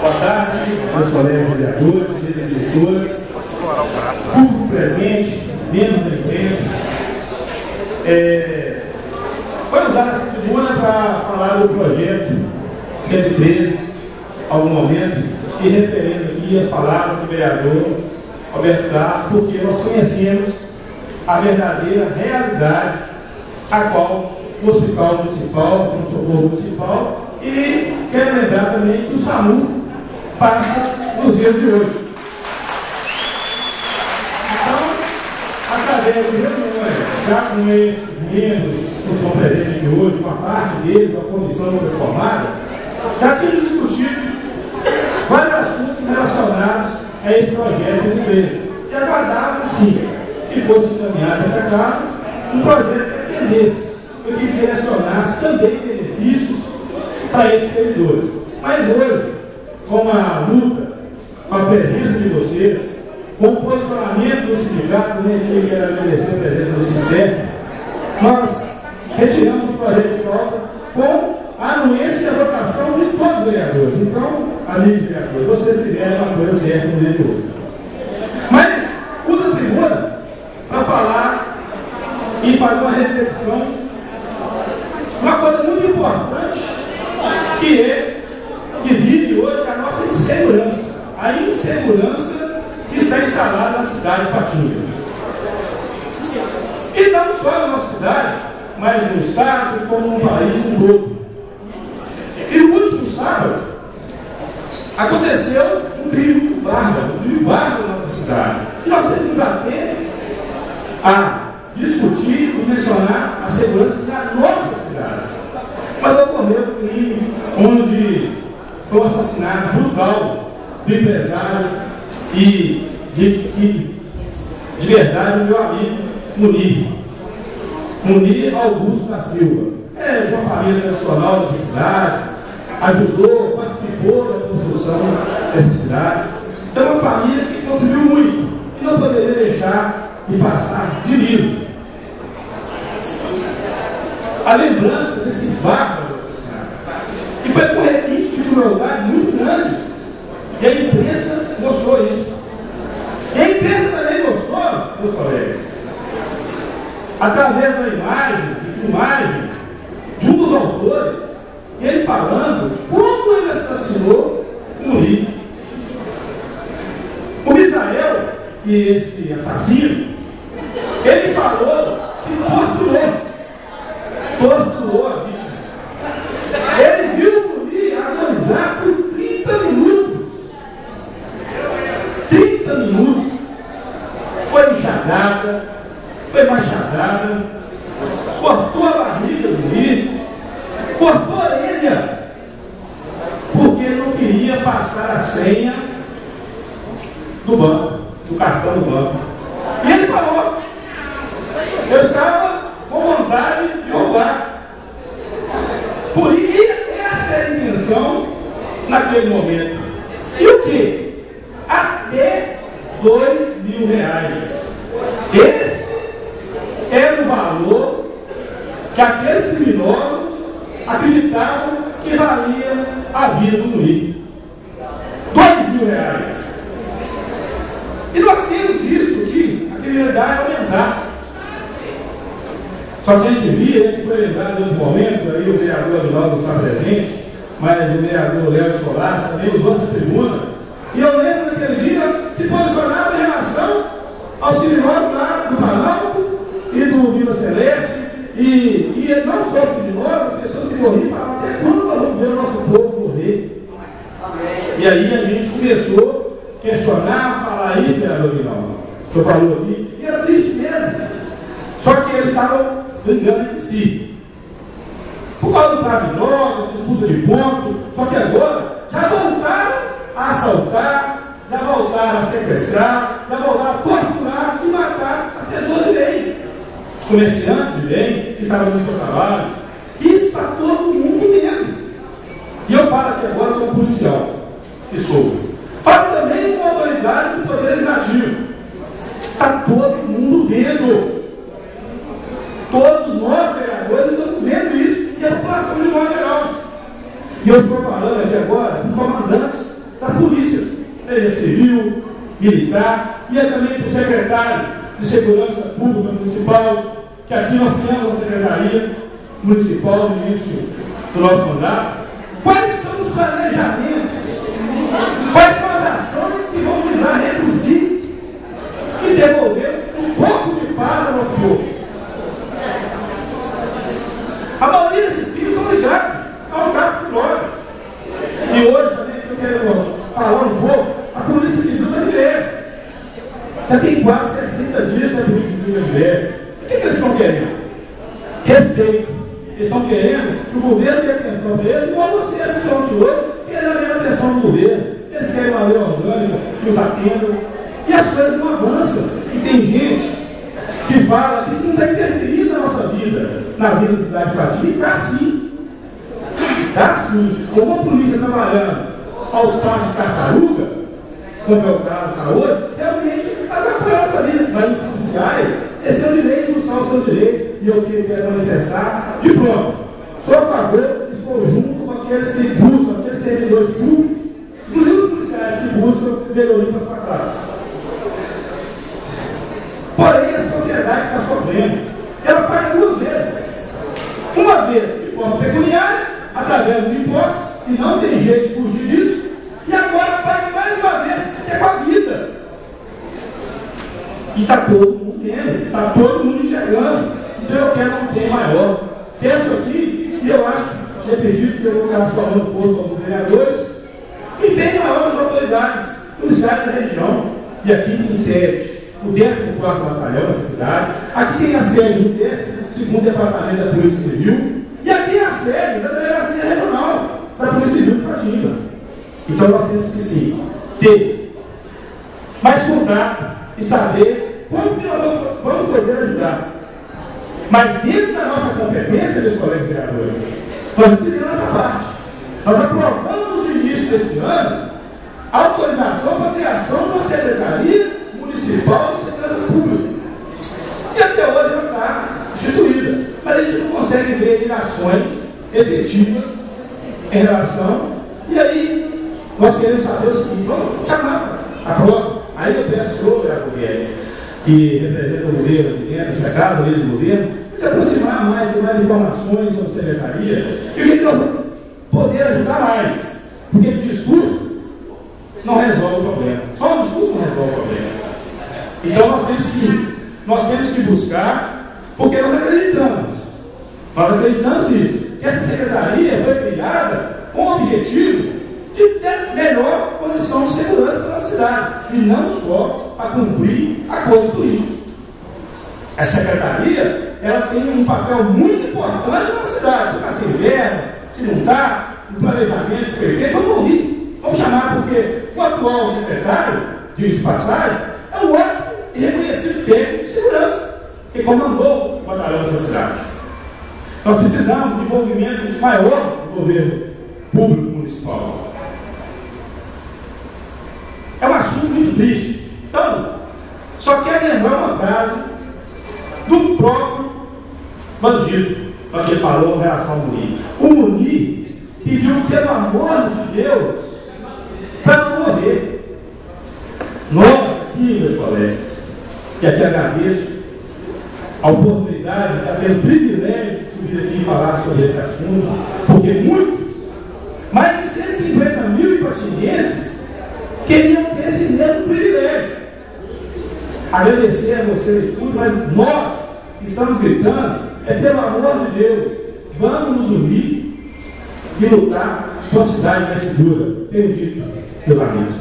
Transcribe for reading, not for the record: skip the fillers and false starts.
Boa tarde, meus colegas vereadores, diretora, público presente, membros da imprensa. Foi usada essa tribuna para falar do projeto 113, algum momento, e referendo aqui as palavras do vereador Alberto Carlos, porque nós conhecemos a verdadeira realidade a qual o Hospital Municipal, o Socorro Municipal, e quero lembrar também que o SAMU passa nos dias de hoje. Então, através de reuniões, já com esses membros que estão presentes aqui hoje, uma parte deles, uma comissão que foi formada, já tínhamos discutido vários assuntos relacionados a esse projeto de empresa. E aguardávamos, sim, que fosse encaminhado essa casa um projeto que atendesse, que direcionasse também benefícios para esses servidores. Mas hoje, com a luta, com a presença de vocês, com o posicionamento do sindicato, eu quero agradecer a presença do SINCEP, nós retiramos o projeto de pauta com a anuência e a votação de todos os vereadores. Então, amigos vereadores, vocês fizeram uma coisa certa no dia de hoje. Mas, usa a tribuna para falar e fazer uma reflexão, uma coisa muito importante, que vive hoje a nossa insegurança. A insegurança que está instalada na cidade de Patinga. E não só na nossa cidade, mas no estado, como no país todo. E no último sábado, aconteceu um crime bárbaro na nossa cidade. E nós temos que nos ater a discutir e mencionar a segurança da nossa cidade. Mas ocorreu um crime onde foi um assassinato brutal do empresário e de verdade do meu amigo Munir Augusto da Silva. É de uma família tradicional dessa cidade, ajudou, participou da construção dessa cidade. Então é uma família que contribuiu muito e não poderia deixar de passar de liso a lembrança desse bárbaro assassinato. E foi com requinte de crueldade muito grande. E a imprensa mostrou isso. E a imprensa também mostrou, meus colegas, através da imagem e filmagem de um dos autores, ele falando como ele assassinou o Munir. O Misael, que esse assassino, ele falou que torturou a vítima. Ele viu o Munir agonizar por 30 minutos. 30 minutos. Foi enxadada, foi machadada, cortou a barriga do Munir, cortou a orelha, porque não queria passar a senha do banco, do cartão do banco. E ele falou: eu estava com vontade de roubar. Por isso, essa é a intenção naquele momento. E o que? Até R$2.000. Esse era o valor que aqueles criminosos acreditavam que valia a vida do Munir. R$2.000. E nós temos visto aqui a criminalidade aumentar. Só que a gente via, que foi lembrado em outros momentos, aí o vereador Aguinaldo está presente, mas o vereador Léo Solar também usou essa tribuna. E eu lembro naquele dia se posicionava em relação aos criminosos lá do Planalto e do Vila Celeste, e não só os criminosos, as pessoas que morriam falavam: até quando nós vamos ver o nosso povo morrer? E aí a gente começou a questionar, falar isso, vereador Aguinaldo. O senhor falou aqui, e era triste mesmo. Só que eles estavam brigando entre si. Por causa do tráfico de drogas, disputa de ponto. Só que agora já voltaram a assaltar, já voltaram a sequestrar, já voltaram a torturar e matar as pessoas de bem. Os comerciantes de bem, que estavam no seu trabalho. Isso está todo mundo vendo. E eu falo aqui agora como policial, que sou. Falo também com a autoridade do Poder Legislativo. Está todo mundo vendo. Todos nós, vereadores, estamos vendo isso, e a população de modo geral. E eu estou falando aqui agora dos comandantes seja civil, militar, e também para o secretário de Segurança Pública Municipal, que aqui nós criamos a Secretaria Municipal no início do nosso mandato. Quais são os planejamentos? Quais são as ações que vão visar reduzir e devolver um pouco de paz ao nosso povo? A maioria desses crimes estão ligados ao tráfico de drogas. E hoje também eu quero falar um pouco, a Polícia Civil está de greve. Já tem quase 60 dias que a Polícia Civil está de greve. O que eles estão querendo? Respeito. Eles estão querendo que o governo dê atenção para eles, igual você, esse quilômetro de hoje, querendo a mesma atenção do governo. Eles querem uma lei orgânica que os atendam. E as coisas não avançam. E tem gente que fala que isso não está interferindo na nossa vida, na vida da cidade de Patinga. E está sim. Está sim. Uma polícia trabalhando aos passos de tartaruga, como é o caso da hoje, realmente atrapalha a nossa vida. Mas os policiais, eles têm o direito de buscar os seus direitos. E eu quero manifestar de pronto. Sou a favor e sou junto com aqueles que buscam, aqueles servidores públicos, inclusive os policiais que buscam melhoria para a sua classe. Porém, a sociedade está sofrendo. Ela paga duas vezes. Uma vez de forma pecuniária, através dos impostos, e não tem jeito de fugir disso, e agora paga mais uma vez, que é com a vida. E está todo mundo vendo, está todo mundo enxergando. Então eu quero um tempo maior. Penso aqui, e eu acho, repetido que eu vou ficar falando força aos vereadores, e tem maiores autoridades policiais da região. E aqui tem sede, o 14º Batalhão dessa cidade, aqui tem a sede do 12º Departamento da Polícia Civil, e aqui é a sede da Delegacia Regional da Polícia Civil de Patinga. Então nós temos que sim ter mais contato e saber como que nós vamos poder ajudar. Mas dentro da nossa competência, meus colegas vereadores, nós fizemos essa parte. Nós aprovamos no início desse ano a autorização para a criação de uma Secretaria Municipal de Segurança Pública. E até hoje ela está instituída. Mas a gente não consegue ver ações efetivas em relação. E aí, nós queremos saber o seguinte: vamos chamar a próxima. Aí eu peço ao senhor, vereador Guedes, que representa o governo aqui dentro, essa casa, o líder do governo, de aproximar mais informações sobre a secretaria e o que nós vamos poder ajudar mais. Porque o discurso não resolve o problema. Só o discurso não resolve o problema. Então nós temos que buscar, porque nós acreditamos nisso, que essa secretaria foi criada com o objetivo de ter melhor condição de segurança para a cidade, e não só para cumprir acordos políticos. A secretaria, ela tem um papel muito importante na cidade. Se está sem verba, se não está, o planejamento que foi feito, vamos ouvir, vamos chamar, porque o atual secretário, diz de passagem, é um ótimo e reconhecido técnico de segurança, que comandou o batalhão dessa cidade. Nós precisamos de envolvimento maior do governo público municipal. É um assunto muito triste. Então, só quero lembrar uma frase do próprio bandido, quando ele falou em relação ao Muniz. O Muniz pediu, pelo amor de Deus, para não morrer. Nós aqui, meus colegas, e aqui agradeço a oportunidade de estar tendo o privilégio de subir aqui e falar sobre esse assunto, porque muitos, mais de 150 mil ipatinguenses, queriam ter esse mesmo privilégio. Agradecer a vocês tudo, mas nós estamos gritando, pelo amor de Deus, vamos nos unir e lutar por uma cidade mais segura. Tenho dito, meus amigos.